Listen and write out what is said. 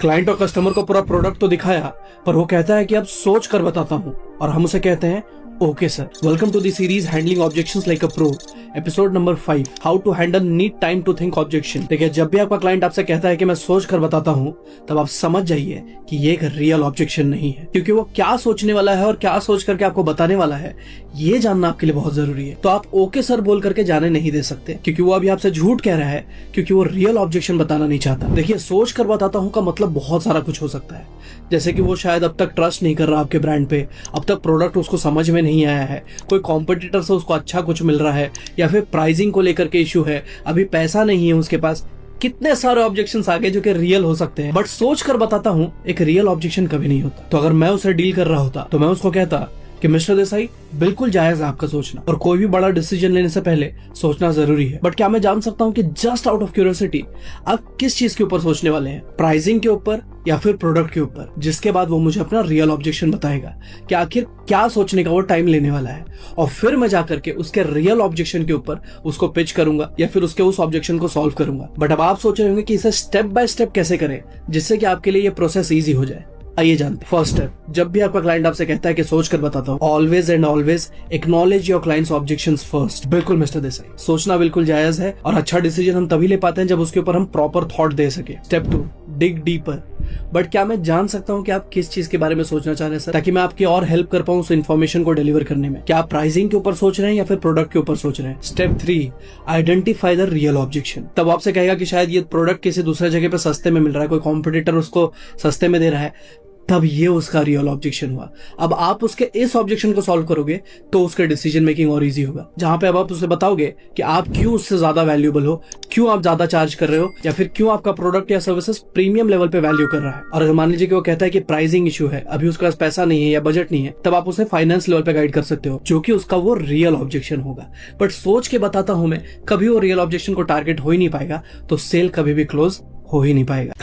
Client और customer को पूरा प्रोडक्ट तो दिखाया, पर वो कहता है कि अब सोच कर बताता हूँ, और हम उसे कहते हैं okay sir. Welcome to the series handling objections like a pro, episode number 5, how to handle need time to think objection. देखिए, जब भी आपका क्लाइंट आपसे कहता है कि मैं सोच कर बताता हूँ, तब आप समझ जाइए कि ये एक रियल ऑब्जेक्शन नहीं है, क्योंकि वो क्या सोचने वाला है और क्या सोच करके आपको बताने वाला है, ये जानना आपके लिए बहुत जरूरी है। तो आप ओके सर बोल करके जाने नहीं दे सकते, क्योंकि वो अभी आपसे झूठ कह रहा है, क्योंकि वो रियल ऑब्जेक्शन बताना नहीं चाहता। देखिए, सोच कर बताता हूँ का मतलब बहुत सारा कुछ हो सकता है, जैसे कि वो शायद अब तक ट्रस्ट नहीं कर रहा आपके ब्रांड पे, अब तक प्रोडक्ट उसको समझ में नहीं आया है, कोई कॉम्पिटिटर से उसको अच्छा कुछ मिल रहा है, या फिर प्राइसिंग को लेकर के इश्यू है, अभी पैसा नहीं है उसके पास। कितने सारे ऑब्जेक्शंस आ गए जो कि रियल हो सकते हैं, बट सोच कर बताता हूं एक रियल ऑब्जेक्शन कभी नहीं होता। तो अगर मैं उसे डील कर रहा होता तो मैं उसको कहता कि मिस्टर देसाई, बिल्कुल जायज है आपका सोचना, और कोई भी बड़ा डिसीजन लेने से पहले सोचना जरूरी है। बट क्या मैं जान सकता हूं कि जस्ट आउट ऑफ क्यूरियोसिटी आप किस चीज के ऊपर सोचने वाले हैं, प्राइसिंग के ऊपर या फिर प्रोडक्ट के ऊपर? जिसके बाद वो मुझे अपना रियल ऑब्जेक्शन बताएगा कि आखिर क्या सोचने का वो टाइम लेने वाला है, और फिर मैं जाकर के उसके रियल ऑब्जेक्शन के ऊपर उसको पिच करूंगा या फिर उसके उस ऑब्जेक्शन को सॉल्व करूंगा। बट अब आप सोच रहे होंगे कि इसे स्टेप बाय स्टेप कैसे करें जिससे कि आपके लिए ये प्रोसेस ईजी हो जाए। आइए जानते। फर्स्ट स्टेप, जब भी आपका क्लाइंट आपसे कहता है कि सोच कर बताता हूँ, always and always acknowledge your clients objections first. बिल्कुल मिस्टर देसाई, सोचना बिल्कुल जायज है, और अच्छा डिसीजन हम तभी ले पाते हैं जब उसके ऊपर हम प्रॉपर थॉट दे सके। Step 2, dig deeper. बट क्या मैं जान सकता हूँ कि आप किस चीज के बारे में सोचना चाह रहे हैं सर, ताकि मैं आपकी और हेल्प कर पाऊँ उस इन्फॉर्मेशन को डिलीवर करने में? क्या आप प्राइसिंग के ऊपर सोच रहे हैं या फिर प्रोडक्ट के ऊपर सोच रहे हैं? Step 3, identify the real objection. तब आपसे कहेगा कि शायद ये प्रोडक्ट किसी दूसरे जगह पे सस्ते में मिल रहा है, कोई कॉम्पिटिटर उसको सस्ते में दे रहा है, तब ये उसका रियल ऑब्जेक्शन हुआ। अब आप उसके इस ऑब्जेक्शन को सॉल्व करोगे तो उसके डिसीजन मेकिंग और इजी होगा, जहां पे अब आप उसे बताओगे कि आप क्यों उससे ज्यादा वैल्यूएबल हो, क्यों आप ज्यादा चार्ज कर रहे हो, या फिर क्यों आपका प्रोडक्ट या सर्विसेज प्रीमियम लेवल पे वैल्यू कर रहा है। और अगर मान लीजिए कि वो कहता है कि प्राइसिंग इशू है, अभी उसके पास पैसा नहीं है या बजट नहीं है, तब आप उसे फाइनेंस लेवल पे गाइड कर सकते हो, जो कि उसका वो रियल ऑब्जेक्शन होगा। बट सोच के बताता हूं मैं, कभी वो रियल ऑब्जेक्शन को टारगेट हो ही नहीं पाएगा, तो सेल कभी भी क्लोज हो ही नहीं पाएगा।